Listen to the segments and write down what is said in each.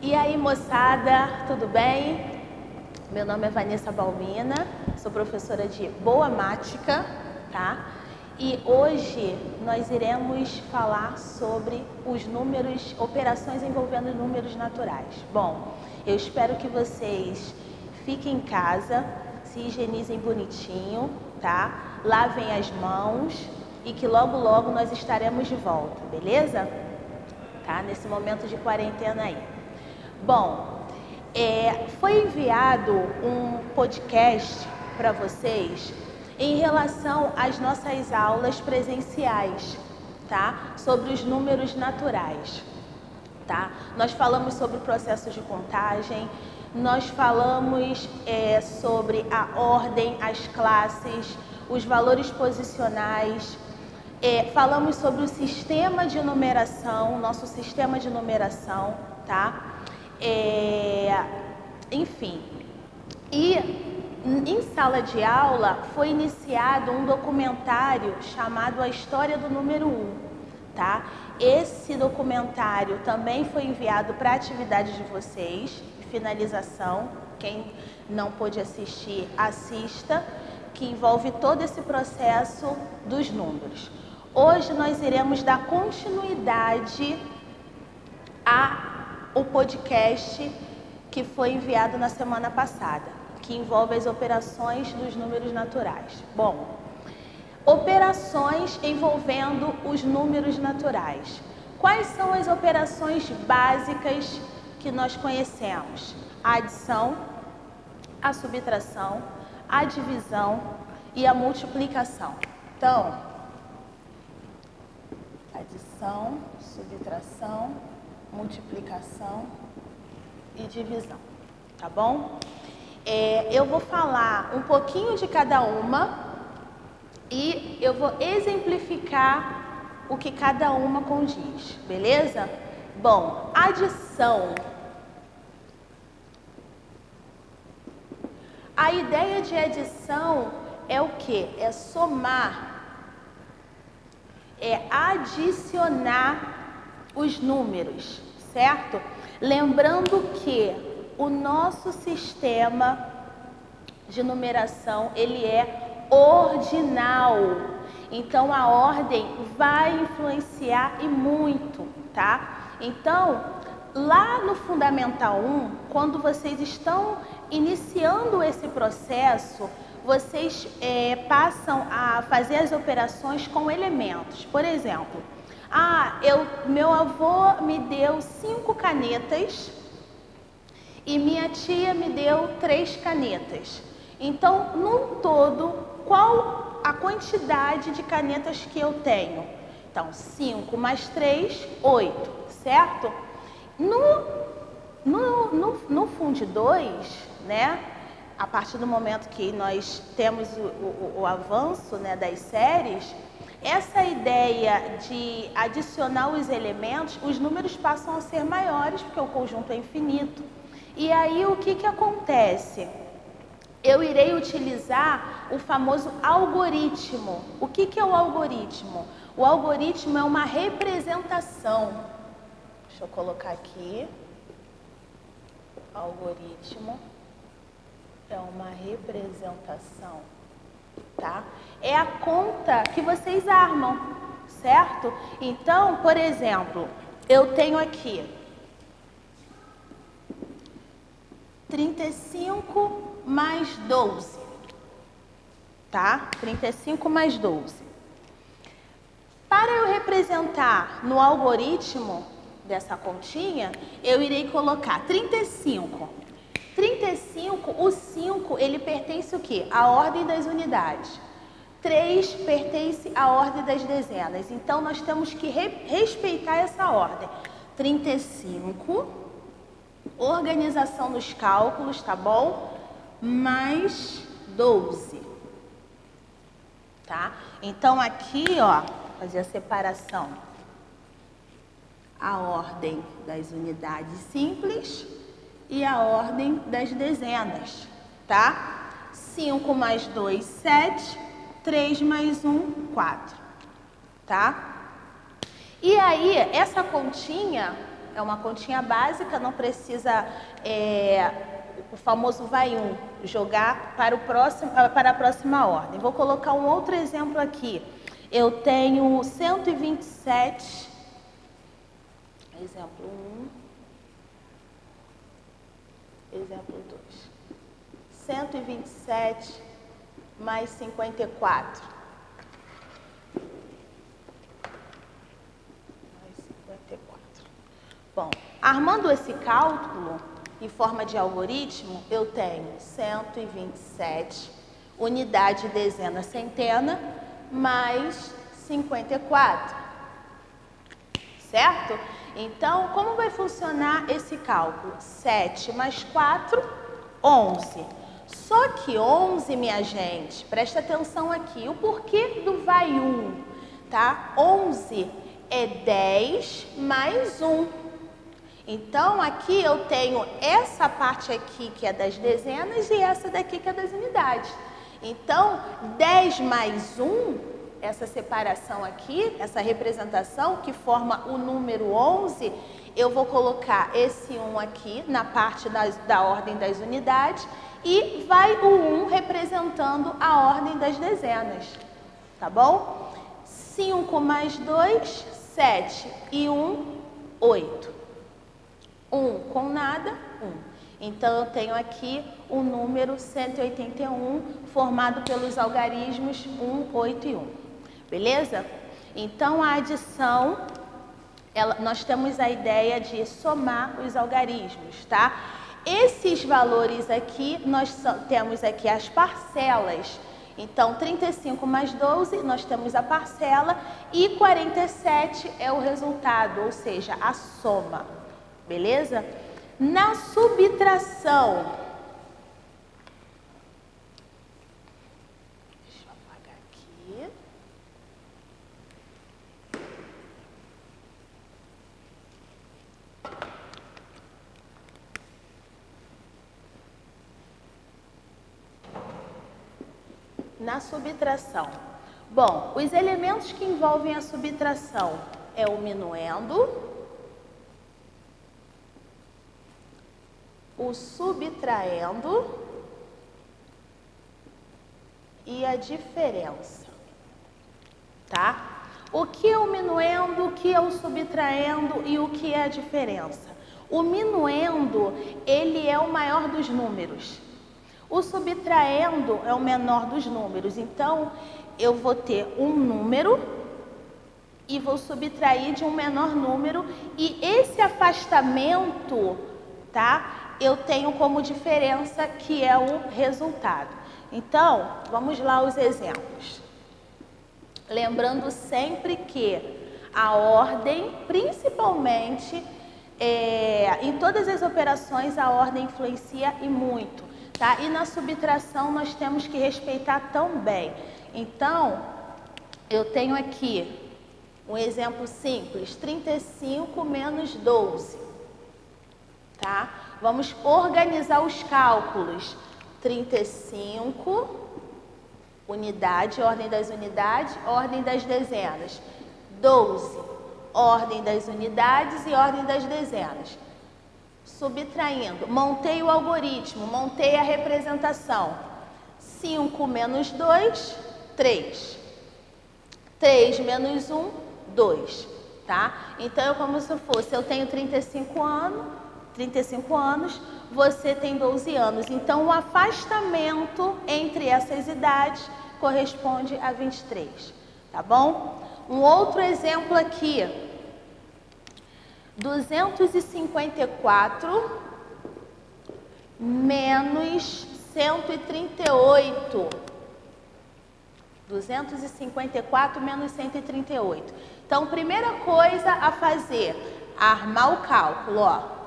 E aí, moçada, tudo bem? Meu nome é Vanessa Balbina, sou professora de Boamática, tá? E hoje nós iremos falar sobre os números, operações envolvendo números naturais. Bom, eu espero que vocês fiquem em casa, se higienizem bonitinho, tá? Lavem as mãos e que logo nós estaremos de volta, beleza? Tá? Nesse momento de quarentena aí. Bom, foi enviado um podcast para vocês em relação às nossas aulas presenciais, tá? Sobre os números naturais, tá? Nós falamos sobre o processo de contagem, nós falamos sobre a ordem, as classes, os valores posicionais, falamos sobre o sistema de numeração, nosso sistema de numeração, tá? Enfim, e em sala de aula foi iniciado um documentário chamado A História do Número 1, tá? Esse documentário também foi enviado para a atividade de vocês, finalização. Quem não pôde assistir, assista, que envolve todo esse processo dos números. Hoje nós iremos dar continuidade ao podcast que foi enviado na semana passada, que envolve as operações dos números naturais. Bom, operações envolvendo os números naturais. Quais são as operações básicas que nós conhecemos? A adição, a subtração, a divisão e a multiplicação. Então, adição, subtração, multiplicação e divisão, tá bom? Eu vou falar um pouquinho de cada uma e eu vou exemplificar o que cada uma condiz, beleza? Bom, adição. A ideia de adição é o quê? É somar, é adicionar os números, certo? Lembrando que o nosso sistema de numeração, ele é ordinal. Então, a ordem vai influenciar e muito, tá? Então, lá no Fundamental 1, quando vocês estão iniciando esse processo, vocês passam a fazer as operações com elementos. Por exemplo, meu avô me deu 5 canetas e minha tia me deu 3 canetas. Então, num todo, qual a quantidade de canetas que eu tenho? Então, 5 mais 3, 8, certo? No Fund 2, né? A partir do momento que nós temos o avanço, né, das séries, essa ideia de adicionar os elementos, os números passam a ser maiores, porque o conjunto é infinito. E aí o que acontece? Eu irei utilizar o famoso algoritmo. O que é o algoritmo? O algoritmo é uma representação. Deixa eu colocar aqui. Algoritmo é uma representação, tá? É a conta que vocês armam, certo? Então, por exemplo, eu tenho aqui 35 mais 12, tá? 35 mais 12. Para eu representar no algoritmo dessa continha, eu irei colocar 35. 35, o 5, ele pertence o quê? À ordem das unidades. 3 pertence à ordem das dezenas. Então, nós temos que respeitar essa ordem. 35, organização nos cálculos, tá bom? Mais 12. Tá? Então, aqui, ó, fazer a separação. A ordem das unidades simples e a ordem das dezenas, tá? 5 mais 2, 7. 3 mais 1, 4, tá? E aí, essa continha, É uma continha básica, não precisa, o famoso vai um, jogar para a próxima ordem. Vou colocar um outro exemplo aqui. Eu tenho 127, exemplo 1, exemplo 2. 127 mais 54. Mais 54. Bom, armando esse cálculo em forma de algoritmo, eu tenho 127 unidade, dezena, centena, mais 54. Certo? Então, como vai funcionar esse cálculo? 7 mais 4, 11. Só que 11, minha gente, presta atenção aqui, o porquê do vai 1, tá? 11 é 10 mais 1. Então, aqui eu tenho essa parte aqui que é das dezenas e essa daqui que é das unidades. Então, 10 mais 1, essa separação aqui, essa representação que forma o número 11, eu vou colocar esse 1 aqui na parte da ordem das unidades e vai o 1 representando a ordem das dezenas, tá bom? 5 mais 2, 7 e 1, 8. 1 com nada, 1. Então, eu tenho aqui o número 181 formado pelos algarismos 1, 8 e 1. Beleza? Então, a adição, nós temos a ideia de somar os algarismos, tá? Esses valores aqui, nós temos aqui as parcelas. Então, 35 mais 12, nós temos a parcela e 47 é o resultado, ou seja, a soma. Beleza? Na subtração, deixa eu apagar aqui. Na subtração. Bom, os elementos que envolvem a subtração é o minuendo, o subtraendo e a diferença, tá? O que é o minuendo, o que é o subtraendo e o que é a diferença? O minuendo, ele é o maior dos números. O subtraendo é o menor dos números. Então, eu vou ter um número e vou subtrair de um menor número e esse afastamento, tá? Eu tenho como diferença que é o resultado. Então, vamos lá os exemplos. Lembrando sempre que a ordem, principalmente, em todas as operações, a ordem influencia e muito, tá? E na subtração nós temos que respeitar também. Então, eu tenho aqui um exemplo simples, 35 menos 12, tá? Vamos organizar os cálculos. 35, unidade, ordem das unidades, ordem das dezenas. 12, ordem das unidades e ordem das dezenas. Subtraindo, montei o algoritmo, montei a representação. 5 menos 2, 3. 3 menos 1, 2, tá? Então, é como se fosse, eu tenho 35 anos, você tem 12 anos. Então, o afastamento entre essas idades corresponde a 23, tá bom? Um outro exemplo aqui, 254 menos 138. 254 menos 138. Então, primeira coisa a fazer, armar o cálculo, ó.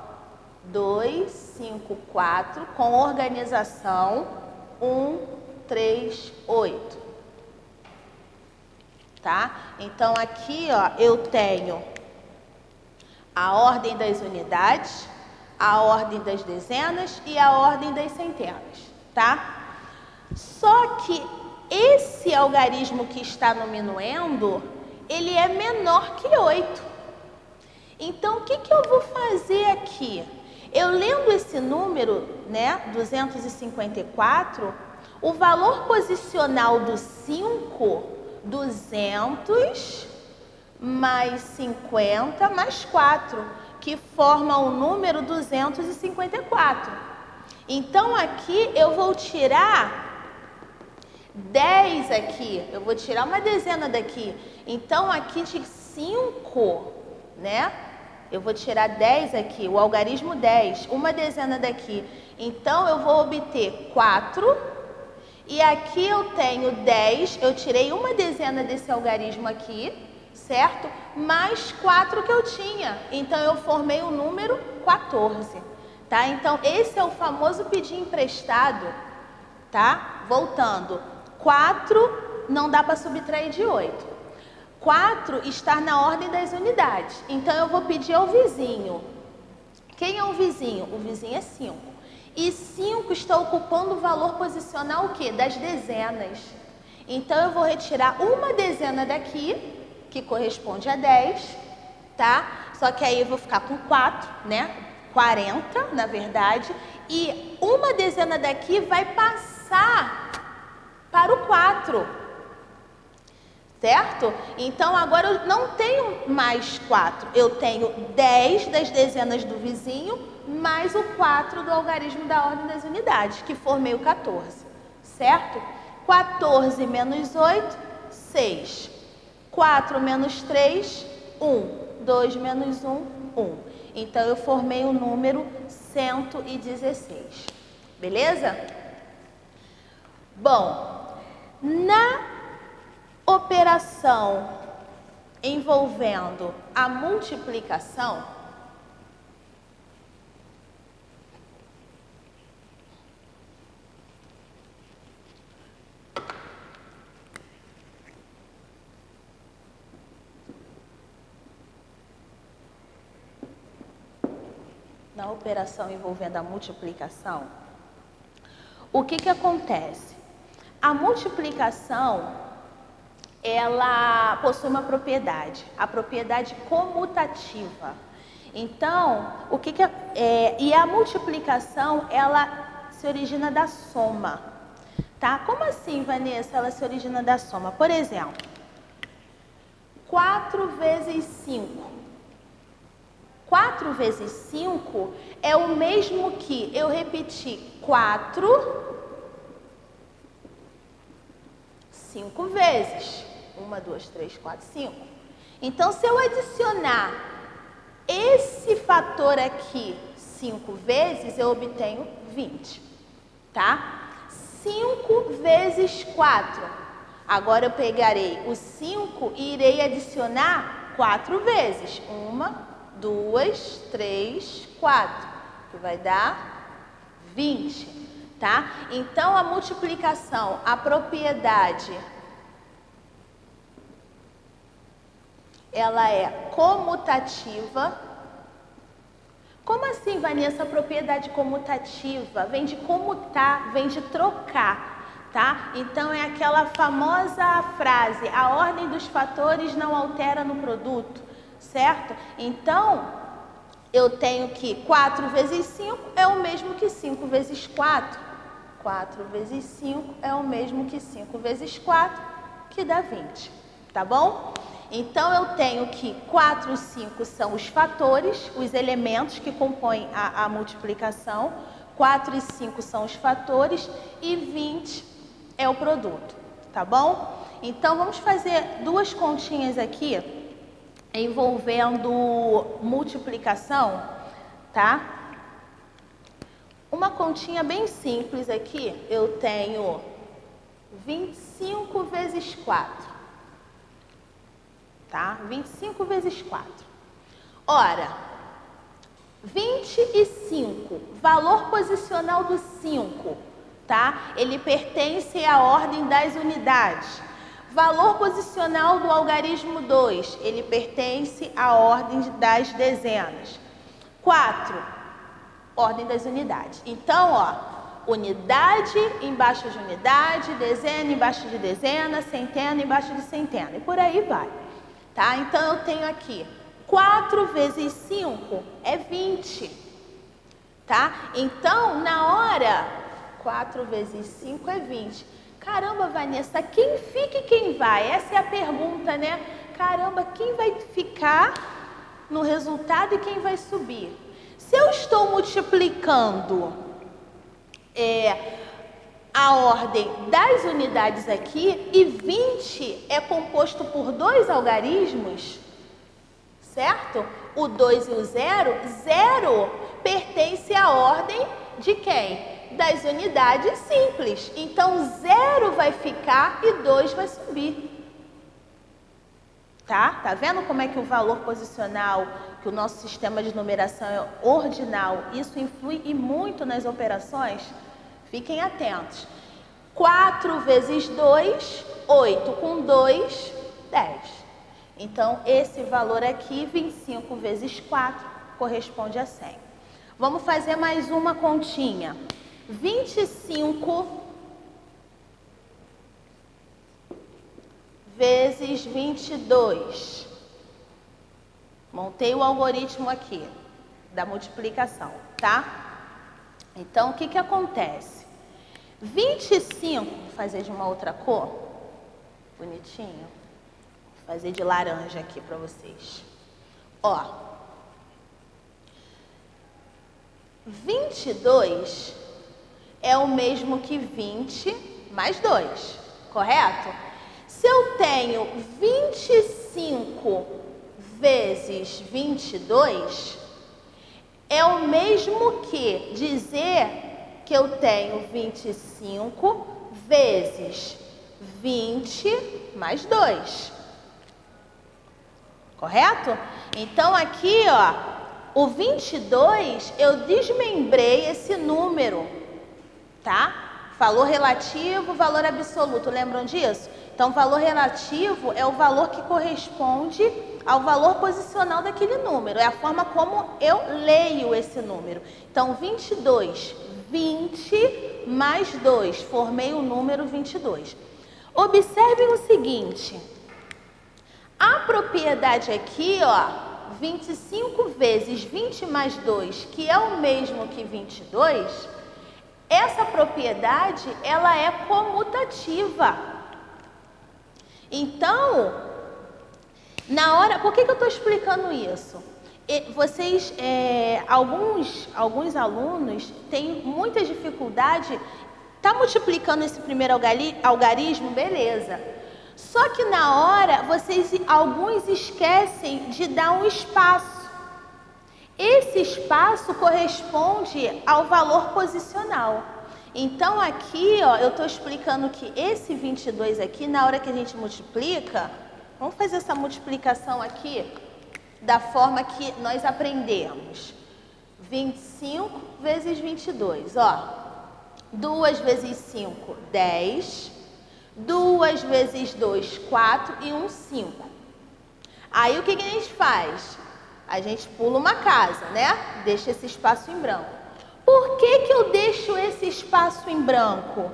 2, 5, 4, com organização, 1, 3, 8. Tá? Então, aqui, ó, eu tenho a ordem das unidades, a ordem das dezenas e a ordem das centenas, tá? Só que esse algarismo que está no minuendo, ele é menor que 8. Então, o que eu vou fazer aqui? Eu lendo esse número, né, 254, o valor posicional do 5, 200 mais 50 mais 4, que forma o número 254. Então, aqui eu vou tirar 10 aqui, eu vou tirar uma dezena daqui. Então, aqui de 5, né? Eu vou tirar 10 aqui, o algarismo 10, uma dezena daqui. Então, eu vou obter 4. E aqui eu tenho 10, eu tirei uma dezena desse algarismo aqui, certo? Mais 4 que eu tinha. Então, eu formei o número 14, tá? Então, esse é o famoso pedir emprestado, tá? Voltando. 4 não dá para subtrair de 8. 4 está na ordem das unidades. Então, eu vou pedir ao vizinho. Quem é o vizinho? O vizinho é 5. E 5 está ocupando o valor posicional o quê? Das dezenas. Então, eu vou retirar uma dezena daqui, que corresponde a 10, tá? Só que aí eu vou ficar com 4, né? 40, na verdade. E uma dezena daqui vai passar para o 4. Certo? Então, agora eu não tenho mais 4. Eu tenho 10 das dezenas do vizinho, mais o 4 do algarismo da ordem das unidades, que formei o 14. Certo? 14 menos 8, 6. 4 menos 3, 1. 2 menos 1, 1. Então, eu formei o número 116. Beleza? Bom, na operação envolvendo a multiplicação, o que acontece? A multiplicação ela possui uma propriedade, a propriedade comutativa. Então, e a multiplicação, ela se origina da soma, tá? Como assim, Vanessa, ela se origina da soma? Por exemplo, 4 vezes 5. 4 vezes 5 é o mesmo que eu repetir 4 5 vezes. 1, 2, 3, 4, 5. Então, se eu adicionar esse fator aqui 5 vezes, eu obtenho 20, tá? 5 vezes 4. Agora eu pegarei o 5 e irei adicionar 4 vezes. 1, 2, 3, 4, que vai dar 20, tá? Então, a multiplicação, a propriedade, ela é comutativa. Como assim, Vanessa, a propriedade comutativa? Vem de comutar, vem de trocar, tá? Então, é aquela famosa frase, a ordem dos fatores não altera no produto, certo? Então, eu tenho que 4 vezes 5 é o mesmo que 5 vezes 4. 4 vezes 5 é o mesmo que 5 vezes 4, que dá 20, tá bom? Então, eu tenho que 4 e 5 são os fatores, os elementos que compõem a multiplicação. 4 e 5 são os fatores e 20 é o produto, tá bom? Então, vamos fazer duas continhas aqui envolvendo multiplicação, tá? Uma continha bem simples aqui, eu tenho 25 vezes 4. Tá? 25 vezes 4. Ora, 25, valor posicional do 5, tá? Ele pertence à ordem das unidades. Valor posicional do algarismo 2, ele pertence à ordem das dezenas. 4, ordem das unidades. Então, ó, unidade embaixo de unidade, dezena embaixo de dezena, centena embaixo de centena, e por aí vai. Tá? Então, eu tenho aqui 4 vezes 5 é 20, tá? Então, na hora, 4 vezes 5 é 20. Caramba, Vanessa, quem fica e quem vai? Essa é a pergunta, né? Caramba, quem vai ficar no resultado e quem vai subir? Se eu estou multiplicando a ordem das unidades aqui e 20 é composto por 2 algarismos, certo? O 2 e o 0, 0 pertence à ordem de quem? Das unidades simples. Então, 0 vai ficar e 2 vai subir. Tá vendo como é que o valor posicional, que o nosso sistema de numeração é ordinal, isso influi e muito nas operações? Fiquem atentos. 4 vezes 2, 8. Com 2, 10. Então, esse valor aqui, 25 vezes 4, corresponde a 100. Vamos fazer mais uma continha. 25 vezes 22. Montei o algoritmo aqui da multiplicação, tá? Então, o que que acontece? 25, vou fazer de uma outra cor, bonitinho. Vou fazer de laranja aqui para vocês. Ó, 22 é o mesmo que 20 mais 2, correto? Se eu tenho 25 vezes 22, é o mesmo que dizer que eu tenho 25 vezes 20 mais 2. Correto? Então, aqui, ó, o 22, eu desmembrei esse número, tá? Valor relativo, valor absoluto, lembram disso? Então, valor relativo é o valor que corresponde ao valor posicional daquele número. É a forma como eu leio esse número. Então, 22, 20 mais 2, formei o número 22. Observem o seguinte, a propriedade aqui, ó, 25 vezes 20 mais 2, que é o mesmo que 22, essa propriedade, ela é comutativa. Então, na hora, por que eu estou explicando isso? Vocês, alguns alunos têm muita dificuldade, tá multiplicando esse primeiro algarismo, beleza. Só que na hora, alguns esquecem de dar um espaço. Esse espaço corresponde ao valor posicional. Então, aqui, ó, eu estou explicando que esse 22 aqui, na hora que a gente multiplica, vamos fazer essa multiplicação aqui da forma que nós aprendemos. 25 vezes 22, ó. 2 vezes 5, 10. 2 vezes 2, 4 e 1, 5. Aí, o que a gente faz? A gente pula uma casa, né? Deixa esse espaço em branco. Por que eu deixo esse espaço em branco?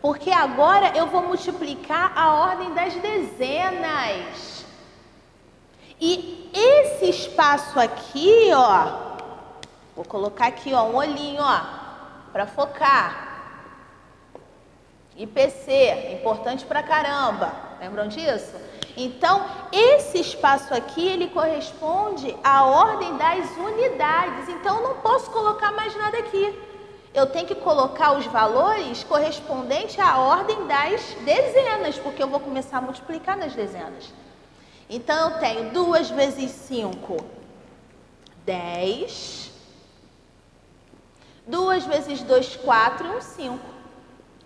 Porque agora eu vou multiplicar a ordem das dezenas. E esse espaço aqui, ó, vou colocar aqui, ó, um olhinho, ó, para focar. IPC, importante pra caramba. Lembram disso? Então, esse espaço aqui, ele corresponde à ordem das unidades. Então, eu não posso colocar mais nada aqui. Eu tenho que colocar os valores correspondentes à ordem das dezenas, porque eu vou começar a multiplicar nas dezenas. Então, eu tenho 2 vezes 5, 10. 2 vezes 2, 4 e 1, 5.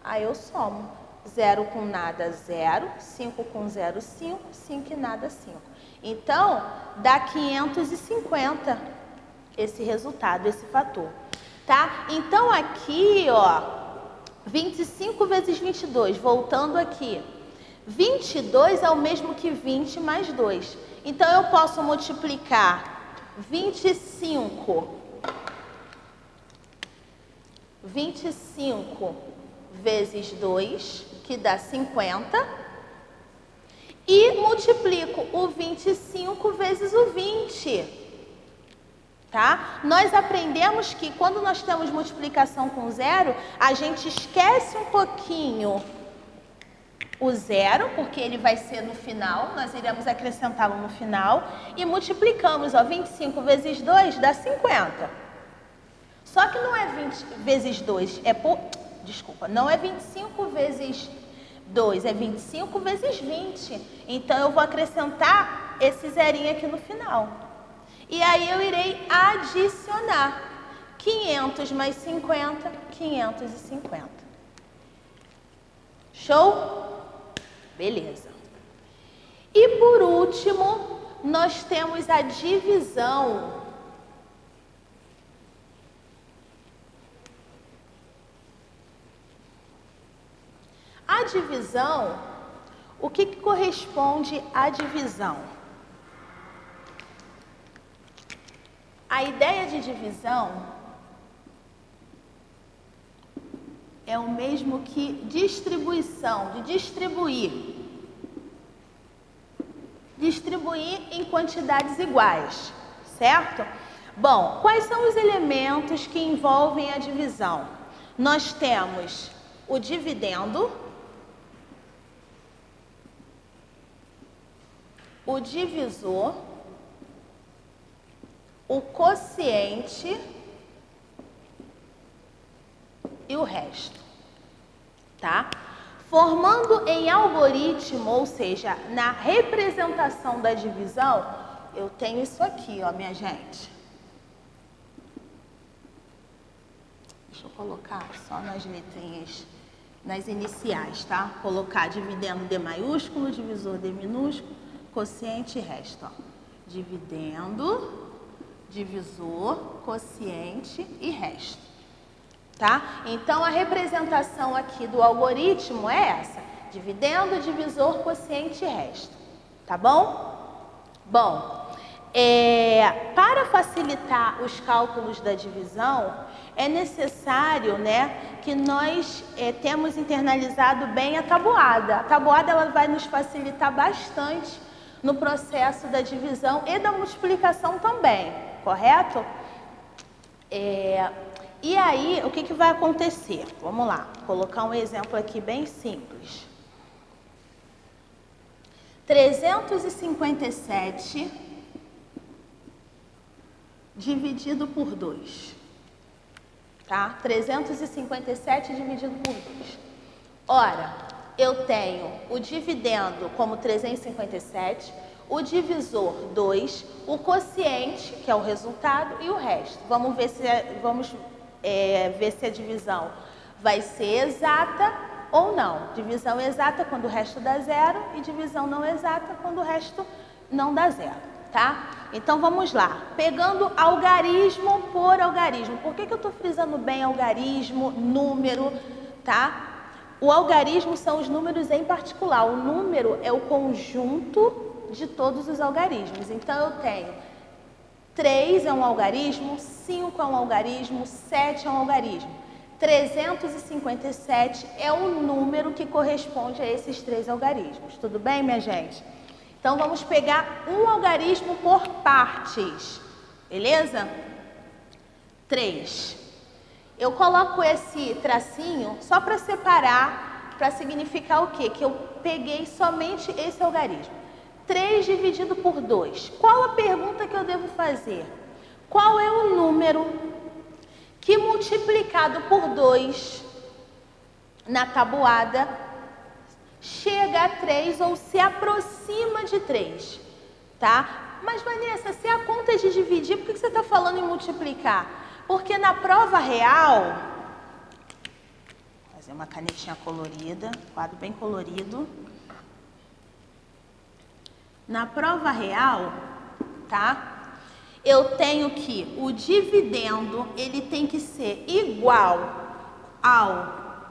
Aí eu somo. 0 com nada, 0. 5 com 0, 5. 5 e nada, 5. Então, dá 550 esse resultado, esse fator. Tá? Então, aqui, ó, 25 vezes 22, voltando aqui. 22 é o mesmo que 20 mais 2. Então, eu posso multiplicar 25 vezes 2, que dá 50. e multiplico o 25 vezes o 20. Tá? Nós aprendemos que quando nós temos multiplicação com zero, a gente esquece um pouquinho o zero, porque ele vai ser no final, nós iremos acrescentá-lo no final, e multiplicamos, ó, 25 vezes 2 dá 50. Só que não é 20 vezes 2, não é 25 vezes 2, é 25 vezes 20. Então, eu vou acrescentar esse zerinho aqui no final. E aí eu irei adicionar 500 mais 50, 550. Show? Beleza. E por último, nós temos a divisão. A divisão, o que corresponde à divisão? A ideia de divisão é o mesmo que distribuição, de distribuir. Distribuir em quantidades iguais, certo? Bom, quais são os elementos que envolvem a divisão? Nós temos o dividendo, o divisor, o quociente e o resto, tá? Formando em algoritmo, ou seja, na representação da divisão, eu tenho isso aqui, ó, minha gente. Deixa eu colocar só nas letrinhas, nas iniciais, tá? Colocar dividendo D maiúsculo, divisor D minúsculo, quociente e resto, ó. Dividendo, divisor, quociente e resto, tá? Então, a representação aqui do algoritmo é essa: dividendo, divisor, quociente e resto, tá bom? Bom, para facilitar os cálculos da divisão, é necessário, né, que nós temos internalizado bem a tabuada. A tabuada ela vai nos facilitar bastante no processo da divisão e da multiplicação também. Correto? E aí, o que vai acontecer? Vamos lá, colocar um exemplo aqui bem simples. 357 dividido por 2. Tá? 357 dividido por 2. Ora, eu tenho o dividendo como 357, o divisor 2, o quociente, que é o resultado, e o resto. Vamos ver se a divisão vai ser exata ou não. Divisão exata quando o resto dá zero e divisão não exata quando o resto não dá zero, tá? Então vamos lá, pegando algarismo por algarismo. Por que eu estou frisando bem algarismo, número, tá? O algarismo são os números em particular. O número é o conjunto de todos os algarismos. Então, eu tenho 3 é um algarismo, 5 é um algarismo, 7 é um algarismo. 357 é o número que corresponde a esses 3 algarismos. Tudo bem, minha gente? Então, vamos pegar um algarismo por partes. Beleza? 3. Eu coloco esse tracinho só para separar, para significar o quê? Que eu peguei somente esse algarismo. 3 dividido por 2. Qual a pergunta que eu devo fazer? Qual é o número que multiplicado por 2 na tabuada chega a 3 ou se aproxima de 3, tá? Mas, Vanessa, se a conta é de dividir, por que você está falando em multiplicar? Porque na prova real, vou fazer uma canetinha colorida, quadro bem colorido. Na prova real, tá? Eu tenho que o dividendo, ele tem que ser igual ao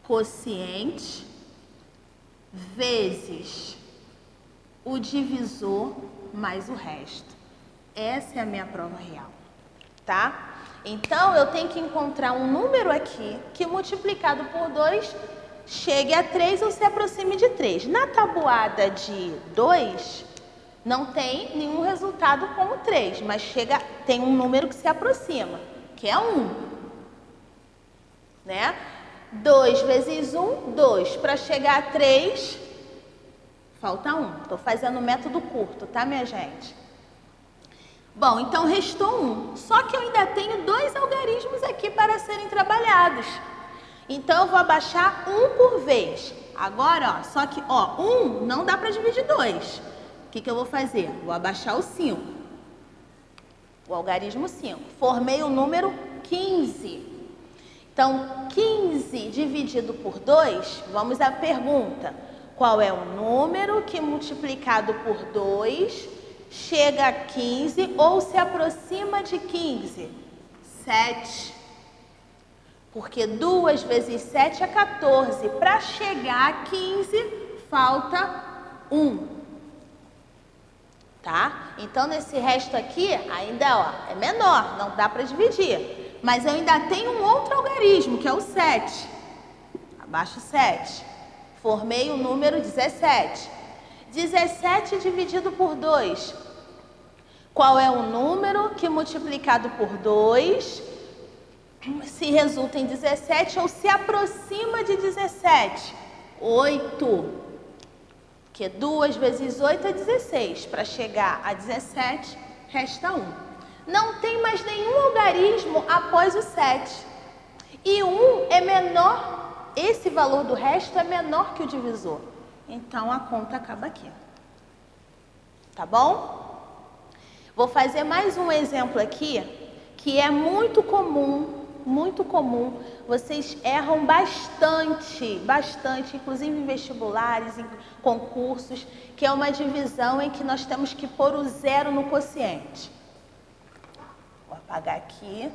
quociente vezes o divisor mais o resto. Essa é a minha prova real, tá? Então, eu tenho que encontrar um número aqui que multiplicado por 2 chegue a 3 ou se aproxime de 3. Na tabuada de 2, não tem nenhum resultado como 3, mas tem um número que se aproxima, que é 1. Né? 2 vezes 1, 2. Para chegar a 3, falta 1. Estou fazendo o método curto, tá, minha gente? Bom, então restou 1. Só que eu ainda tenho 2 algarismos aqui para serem trabalhados. Então, eu vou abaixar 1 por vez. Agora, ó, só que, ó, 1 não dá para dividir 2. O que eu vou fazer? Vou abaixar o 5. O algarismo 5. Formei o número 15. Então, 15 dividido por 2, vamos à pergunta. Qual é o número que multiplicado por 2 chega a 15 ou se aproxima de 15? 7. Porque 2 vezes 7 é 14. Para chegar a 15, falta 1. Tá? Então, nesse resto aqui, ainda ó, é menor, não dá para dividir. Mas eu ainda tenho um outro algarismo, que é o 7. Abaixo 7. Formei o número 17. 17 dividido por 2. Qual é o número que multiplicado por 2 se resulta em 17 ou se aproxima de 17? 8. Porque 2 vezes 8 é 16. Para chegar a 17, resta 1. Não tem mais nenhum algarismo após o 7. E 1 é menor, esse valor do resto é menor que o divisor. Então, a conta acaba aqui. Tá bom? Vou fazer mais um exemplo aqui, que é muito comum. Vocês erram bastante, inclusive em vestibulares, em concursos, que é uma divisão em que nós temos que pôr o 0 no quociente. Vou apagar aqui.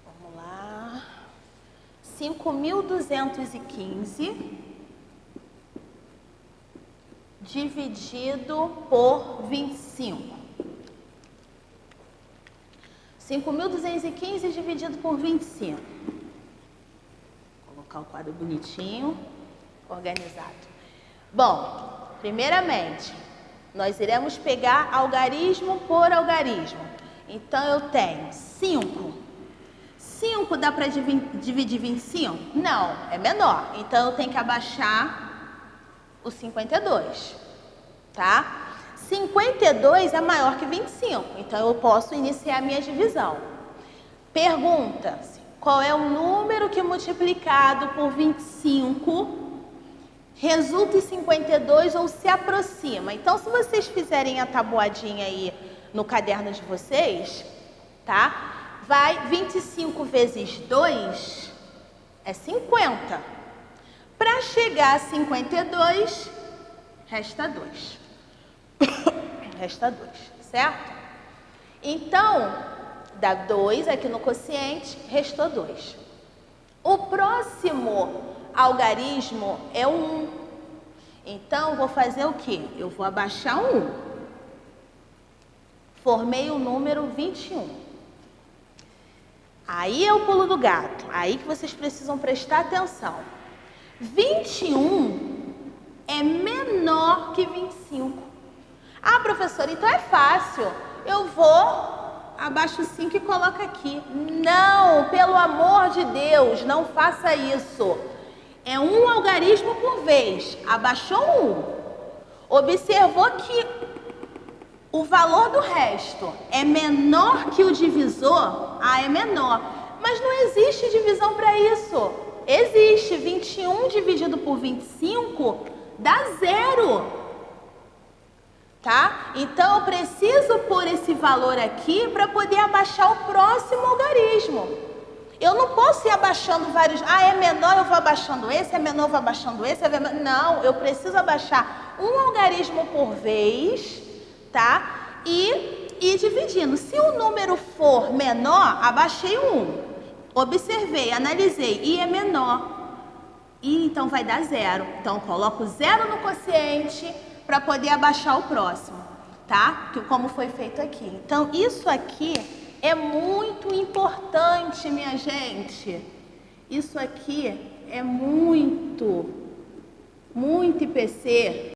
Vamos lá. 5.215 dividido por 25. 5.215 dividido por 25. Vou colocar o quadro bonitinho, organizado. Bom, primeiramente, nós iremos pegar algarismo por algarismo. Então, eu tenho 5. 5 dá para dividir 25? Não, é menor. Então, eu tenho que abaixar o 52, tá? 52 é maior que 25, então eu posso iniciar a minha divisão. Pergunta: qual é o número que multiplicado por 25 resulta em 52 ou se aproxima? Então, se vocês fizerem a tabuadinha aí no caderno de vocês, tá? Vai 25 vezes 2 é 50. Para chegar a 52, resta 2. Resta 2, certo? Então, dá 2 aqui no quociente, restou 2. O próximo algarismo é o 1. Então, vou fazer o quê? Eu vou abaixar o 1. Formei o número 21. Aí é o pulo do gato. Aí que vocês precisam prestar atenção. 21 é menor que 25. Ah, professora, então é fácil. Eu vou, abaixo 5 e coloco aqui. Não, pelo amor de Deus, não faça isso. É um algarismo por vez. Abaixou 1. Observou que o valor do resto é menor que o divisor? Ah, é menor. Mas não existe divisão para isso. Existe. 21 dividido por 25 dá 0. Tá? Então, eu preciso pôr esse valor aqui para poder abaixar o próximo algarismo. Eu não posso ir abaixando vários... Ah, é menor, eu vou abaixando esse, é menor, eu vou abaixando esse. Não, eu preciso abaixar um algarismo por vez, tá? E ir dividindo. Se o número for menor, abaixei 1. Observei, analisei, e é menor. E então vai dar 0. Então, eu coloco 0 no quociente para poder abaixar o próximo, tá? Como foi feito aqui. Então, isso aqui É muito importante, minha gente. Isso aqui é muito IPC.